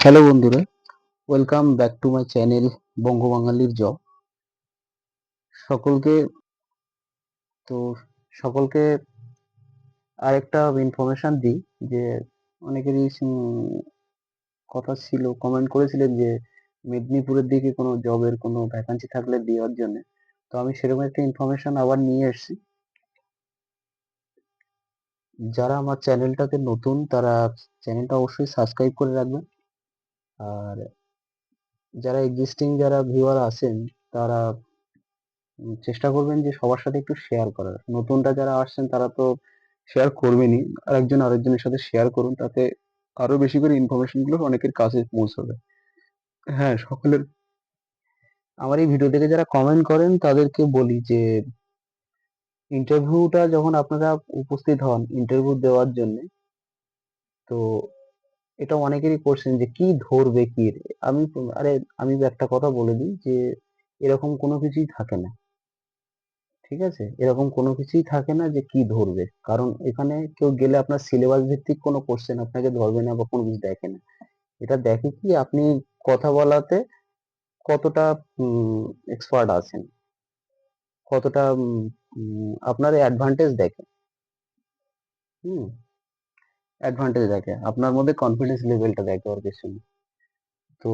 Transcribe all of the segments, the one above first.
Hello বন্ধুরা, welcome back to my channel বঙ্গবাঙালির job. সকলকে তো সকলকে আরেকটা ইনফরমেশন দিই যে অনেকেরই কথা ছিল, কমেন্ট করেছিলেন যে মেদিনীপুরের দিকে কোনো জবের কোনো ভ্যাকান্সি থাকলে দেওয়ার জন্য। তো আমি সেরকম একটা ইনফরমেশন আবার নিয়ে এসেছি। যারা আমার চ্যানেলটাতে নতুন তারা চ্যানেলটা অবশ্যই সাবস্ক্রাইব করে রাখবেন। আর যারা এক্সিস্টিং যারা ভিউয়ার আছেন তারা চেষ্টা করবেন যে সবার সাথে একটু শেয়ার করার। নতুনরা যারা আসছেন তারা তো শেয়ার করবেনই, আরেকজন আরেকজনের সাথে শেয়ার করুন, তাতে আরো বেশি করে ইনফরমেশন গুলো অনেকের কাছে পৌঁছবে। হ্যাঁ, সকলের আমার এই ভিডিও দেখে যারা কমেন্ট করেন তাদেরকে বলি যে ইন্টারভিউটা যখন আপনারা উপস্থিত হন ইন্টারভিউ দেওয়ার জন্য, তো এটা অনেকেরই কোশ্চেন যে কি ধরবে কি রে? আরে আমি একটা কথা বলে দিই যে এরকম কোনো কিছুই থাকে না। ঠিক আছে, এরকম কোনো কিছুই থাকে না যে কি ধরবে, কারণ এখানে কেউ গেলে আপনার সিলেবাস ভিত্তিক কোনো কোশ্চেন আপনাকে ধরবে না বা কোনো কিছু দেখে না। এটা দেখে কি আপনি কথা বলাতে কতটা এক্সপার্ট আছেন, কতটা আপনার অ্যাডভান্টেজ দেখে। হুম, অ্যাডভান্টেজ দেখে, আপনার মধ্যে কনফিডেন্স লেভেলটা দেখে আর কিছু না। তো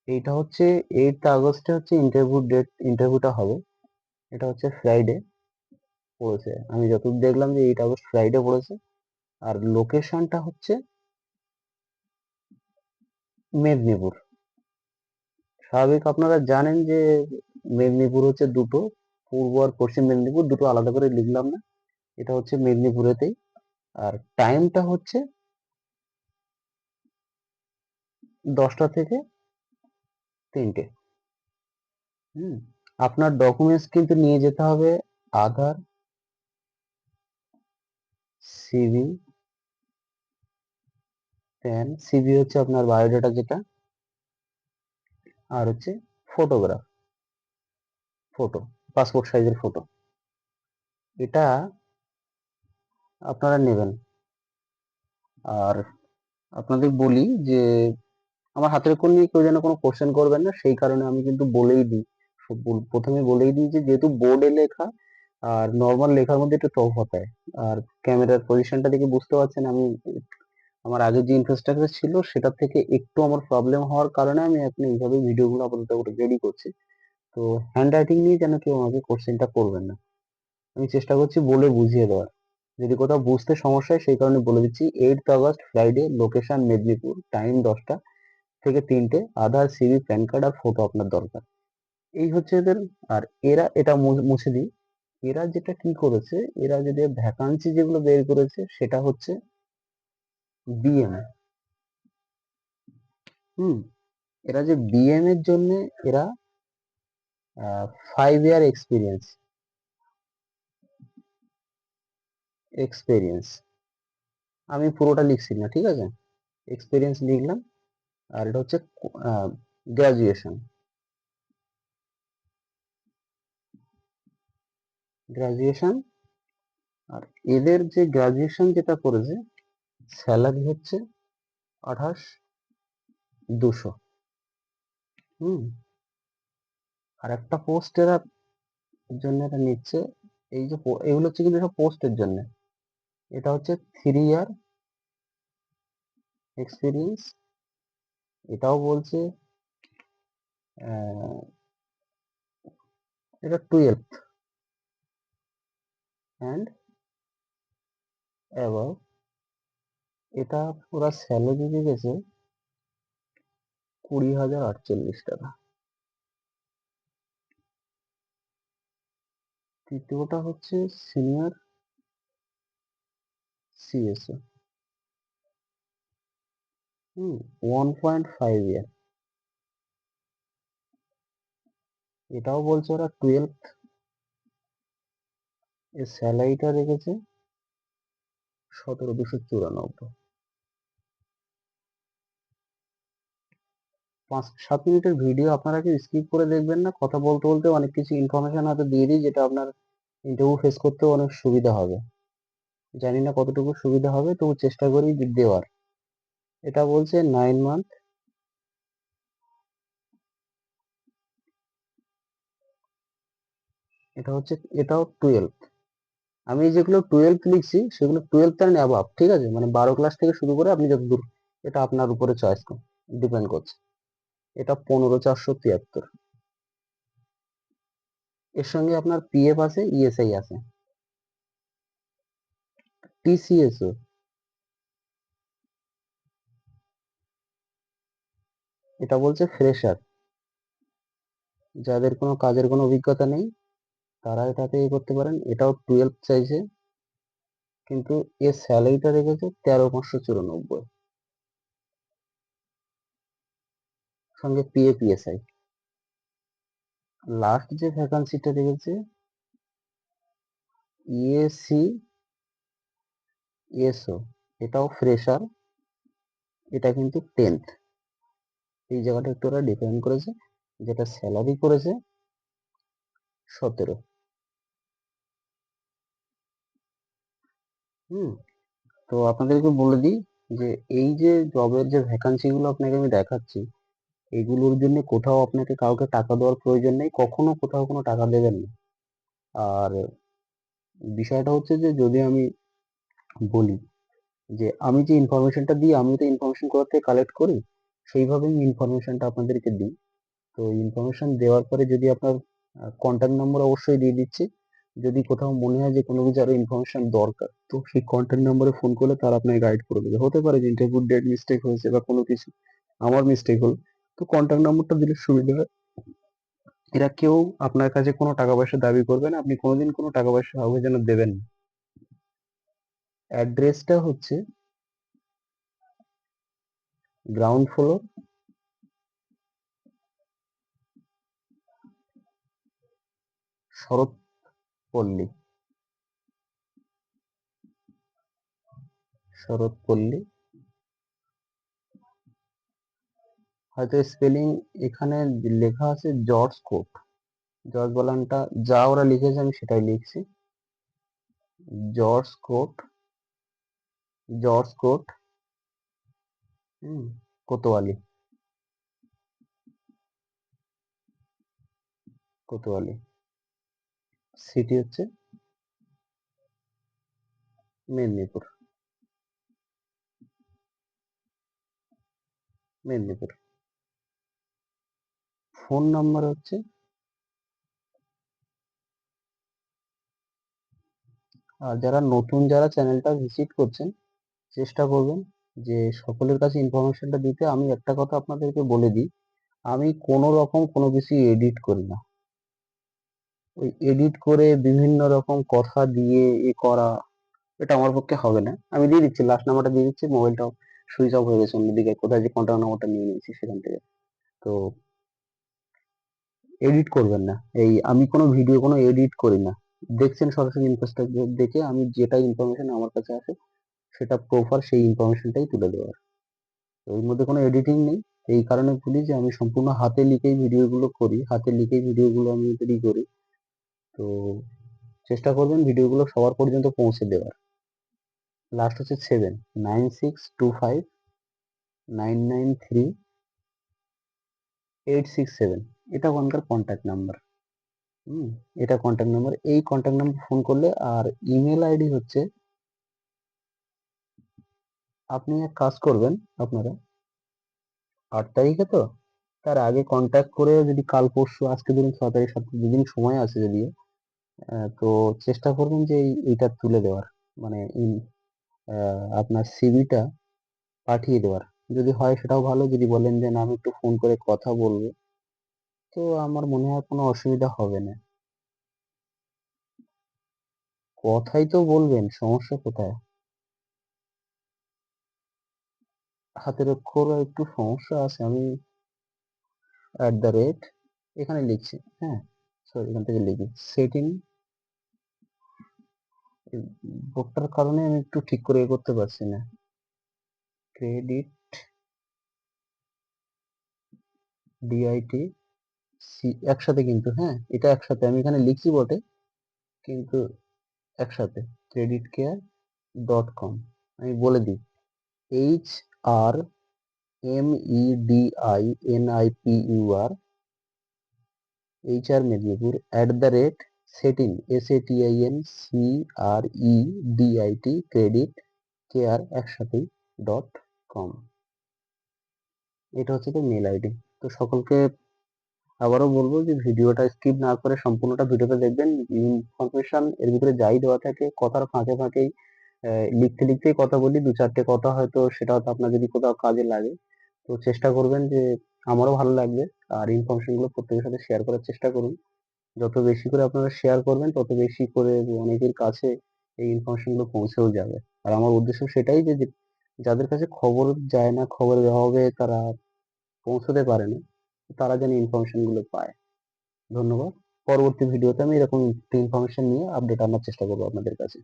এইটা হচ্ছে 8 আগস্টে হচ্ছে ইন্টারভিউ ডেট, ইন্টারভিউটা হবে। এটা হচ্ছে ফ্রাইডে পড়েছে, আমি যতদূর দেখলাম যে 8 আগস্ট ফ্রাইডে পড়েছে। আর লোকেশনটা হচ্ছে মেদিনীপুর। স্বাভাবিক আপনারা জানেন যে মেদিনীপুর হচ্ছে দুটো, পূর্ব আর পশ্চিম মেদিনীপুর, দুটো আলাদা করে লিখলাম না। এটা হচ্ছে মেদিনীপুরেতেই। আর টাইমটা হচ্ছে 10টা থেকে 3টে। হুম, আপনার ডকুমেন্টস কিন্তু নিয়ে যেতে হবে আধার, সিভি, প্যান। সিভি হচ্ছে আপনার বায়োডাটা যেটা, আর হচ্ছে ফটোগ্রাফ, ফটো, পাসপোর্ট সাইজের ফটো। এটা আপনারা নেবেন। আর আপনাদের বলি যে আমার হাতের কোণ নিয়ে কেউ যেন কোনো কোশ্চেন করবেন না, সেই কারণে আমি কিন্তু বলেই দিই, প্রথমে বলেই দিই যে যেহেতু বোর্ডে লেখা আর নর্মাল লেখার মধ্যে একটু তফাৎ হয়। আর ক্যামেরার পজিশনটা দেখে বুঝতে পারছেন আমি আমার আগে যে ইনফ্রাস্ট্রাকচার ছিল সেটার থেকে একটু আমার প্রবলেম হওয়ার কারণে আমি এখন এইভাবে ভিডিওগুলো আপাতত রেডি করছি। তো হ্যান্ড রাইটিং নিয়ে যেন কেউ আমাকে কোশ্চেনটা করবেন না, আমি চেষ্টা করছি বলে বুঝিয়ে দেওয়ার। যদি কোথাও বুঝতে সমস্যা হয় সেই কারণে বলে দিচ্ছি। 8 August Friday, location Medinipur, time 10টা থেকে 3টে। আধার, সিভি, প্যান কার্ড আর ফটো আপনার দরকার। এই হচ্ছে এদের। আর এরা এটা মুছে দিই, এরা যেটা কি করেছে, এরা যদি ভ্যাকান্সি যেগুলো বের করেছে সেটা হচ্ছে বিএম। হুম, এরা যে বিএম এর জন্য এরা 5 ইয়ার এক্সপিরিয়েন্স, এক্সপিরিয়েন্স আমি পুরোটা লিখছি না, ঠিক আছে, এক্সপিরিয়েন্স লিখলাম। আর এটা হচ্ছে গ্রাজুয়েশন, গ্রাজুয়েশন। আর এদের যে গ্রাজুয়েশন যেটা করেছে স্যালারি হচ্ছে 28,200। হুম, আর একটা পোস্ট এরা জন্য এটা নিচ্ছে, এই যে এগুলো হচ্ছে কিন্তু সব পোস্টের জন্য। এটা হচ্ছে 3 ইয়ার এক্সপিরিয়েন্স। এটাও বলছে এটা 12th অ্যান্ড অ্যাবাভ। এটা ওরা স্যালারি দিয়েছে 20,048 টাকা। তৃতীয়টা হচ্ছে সিনিয়র সিএসও। 1.5 ইয়ার। এটাও বলছে ওরা 12th, এর স্যালারিটা রেখেছে 17,294। 5-7 মিনিটের ভিডিও আপনারা কি স্কিপ করে দেখবেন না? কথা বলতে বলতে অনেক কিছু ইনফরমেশন হয়তো দিয়ে দিই যেটা আপনার ইন্টারভিউ ফেস করতেও অনেক সুবিধা হবে। জানি না কতটুকু সুবিধা হবে, তবু চেষ্টা করি দেওয়ার। এটা বলছে 9 মান্থ, এটা হচ্ছে, এটাও 12। আমি যেগুলো 12 লিখছি সেগুলো 12 এন্ড অ্যাবাভ, ঠিক আছে, মানে 12 ক্লাস থেকে শুরু করে আপনি যতদূর, এটা আপনার উপরে চয়েস ডিপেন্ড করছে। এটা 15,473। এর সঙ্গে আপনার পিএফ আছে, ইএসআই আছে, টিসিএসও। এটা বলছে ফ্রেশার, যাদের কোনো কাজের কোনো অভিজ্ঞতা নেই তারা এটাতে করতে পারেন। এটাও 12 চাইছে, কিন্তু এর স্যালারিটা রেখেছে 13,594, সঙ্গে পিএফ ইএসআই। লাস্ট যে ভ্যাকান্সিটা রেখেছে ইএসসি এসও, এটাও ফ্রেশার, এটা কিন্তু 10th। এই জায়গাটা একটু ওরা ডিফাইন করেছে, যেটা স্যালারি করেছে 17। হুম। তো আপনাদেরকে বলে দিই যে এই যে জবের যে ভ্যাকান্সি গুলো আপনাকে আমি দেখাচ্ছি, এগুলোর জন্য কোথাও আপনাকে কাউকে টাকা দেওয়ার প্রয়োজন নেই, কখনো কোথাও কোনো টাকা দেবেন না। আর বিষয়টা হচ্ছে যে যদি আমি বলি যে আমি যে ইনফরমেশনটা দিই, আমি তো ইনফরমেশন কোথা থেকে কালেক্ট করি, সেইভাবেই ইনফরমেশনটা আপনাদেরকে দিই। তো ইনফরমেশন দেওয়ার পরে যদি আপনার কন্ট্যাক্ট নাম্বার অবশ্যই দিয়ে দিচ্ছি, যদি কোথাও মনে হয় যে কোনো কিছু আরো ইনফরমেশন দরকার, তো সেই কন্ট্যাক্ট নাম্বারে ফোন করলে তারা আপনাকে গাইড করে দেবে। হতে পারে যে ইন্টারভিউ ডেট মিস্টেক হয়েছে বা কোনো কিছু আমার মিস্টেক হলো, তো কন্ট্যাক্ট নাম্বারটা দিলে সুবিধা হয়। এরা কেউ আপনার কাছে কোনো টাকা পয়সা দাবি করবে না, আপনি কোনোদিন কোনো টাকা পয়সা কাউকে যেন দেবেন না। অ্যাড্রেসটা হচ্ছে গ্রাউন্ড ফ্লোর, শরৎপল্লী, শরৎপল্লী। হয়তো স্পেলিং এখানে লেখা আছে জর্জ কোট, জর্জ বালানটা যা ওরা লিখেছে আমি সেটাই লিখছি। জর্জ কোট, জর্জ কোট, হুম, কোতোয়ালি, কোতোয়ালি। সিটি হচ্ছে মেদিনীপুর, মেদিনীপুর। ফোন নাম্বার হচ্ছে, আর যারা নতুন, যারা চ্যানেলটা ভিজিট করছেন, চেষ্টা করবেন যে সকলের কাছে ইনফরমেশনটা দিতে। আমি একটা কথা আপনাদেরকে বলে দিই, আমি কোনো রকম কোনো কিছু এডিট করি না। ওই এডিট করে বিভিন্ন রকম কথা দিয়ে করা, এটা আমার পক্ষে হবে না। আমি দিয়ে দিচ্ছি, লাস্ট নাম্বারটা দিয়ে দিচ্ছি, মোবাইলটা সুইচ অফ হয়ে গেছে অন্যদিকে, কোথায় যে কন্ট্যাক্ট নাম্বারটা নিয়ে নিয়েছি সেখান থেকে। তো এডিট করবেন না, এই আমি কোনো ভিডিও কোনো এডিট করি না। দেখছেন সরাসরি ইনফ্রাস্ট্রাকচার দেখে আমি যেটা ইনফরমেশন আমার কাছে আসে সেটা প্রপার সেই ইনফরমেশনটাই তুলে দেওয়ার। তো এর মধ্যে কোনো এডিটিং নেই। এই কারণে বলি যে আমি সম্পূর্ণ হাতে লিখেই ভিডিওগুলো করি, হাতে লিখেই ভিডিওগুলো আমি তৈরি করি। তো চেষ্টা করবেন ভিডিওগুলো সবার পর্যন্ত পৌঁছে দেওয়ার। লাস্ট হচ্ছে 79625993867, এটা ওখানকার কন্ট্যাক্ট নাম্বার। হুম, এটা কন্ট্যাক্ট নাম্বার, এই কন্ট্যাক্ট নাম্বার ফোন করলে। আর ইমেল আইডি হচ্ছে, আপনি এক কাজ করবেন, আপনারা 8 তারিখে তো, তার আগে কন্ট্যাক্ট করে যদি কাল পরশু, আজকে ধরুন 6 তারিখ, 7 দুদিন সময় আছে যদিও, তো চেষ্টা করবেন যে এইটা তুলে দেওয়ার, মানে আপনার সিভিটা পাঠিয়ে দেওয়ার। যদি হয় সেটাও ভালো, যদি বলেন যে না আমি একটু ফোন করে কথা বলবো, তো আমার মনে হয় কোনো অসুবিধা হবে না। কথাই তো বলবেন, সমস্যা কোথায়? হাতের অক্ষর একটু সমস্যা আছে, আমি @ এখানে লিখছি, হ্যাঁ, সরি এখান থেকে লিখি সেটিং। বোর্ডটার কারণে আমি একটু ঠিক করে করতে পারছি না। ক্রেডিট, ডিআইটি, সি একসাথে কিন্তু, হ্যাঁ এটা একসাথে, আমি এখানে লিখছি বটে কিন্তু একসাথে, creditcare.com। আমি বলে দিই, RMEDINIPUR HR Medinipur @setin SATINCREDIT credit care একসাথেই .com। এটা হচ্ছে তো মেল আইডি। তো সকলকে আবারও বলবো যে ভিডিওটা স্কিপ না করে সম্পূর্ণটা ভিডিওটা দেখবেন। ইনফরমেশন এর ভিতরে যাই দেওয়া থাকে কথার ফাঁকে ফাঁকেই লিখতে লিখতেই কথা বলি, দু চারটে কথা হয়তো সেটা হয়তো আপনার যদি কোথাও কাজে লাগে তো চেষ্টা করবেন যে আমারও ভালো লাগবে। আর ইনফরমেশন গুলো প্রত্যেকের সাথে শেয়ার করার চেষ্টা করুন। যত বেশি করে আপনারা শেয়ার করবেন তত বেশি করে অনেকের কাছে এই ইনফরমেশন গুলো পৌঁছেও যাবে। আর আমার উদ্দেশ্য সেটাই যে যাদের কাছে খবর যায় না, খবরের অভাবে তারা পৌঁছতে পারে না, তারা যেন ইনফরমেশন গুলো পায়। ধন্যবাদ। পরবর্তী ভিডিওতে আমি এরকম ইনফরমেশন নিয়ে আপডেট আনার চেষ্টা করবো আপনাদের কাছে।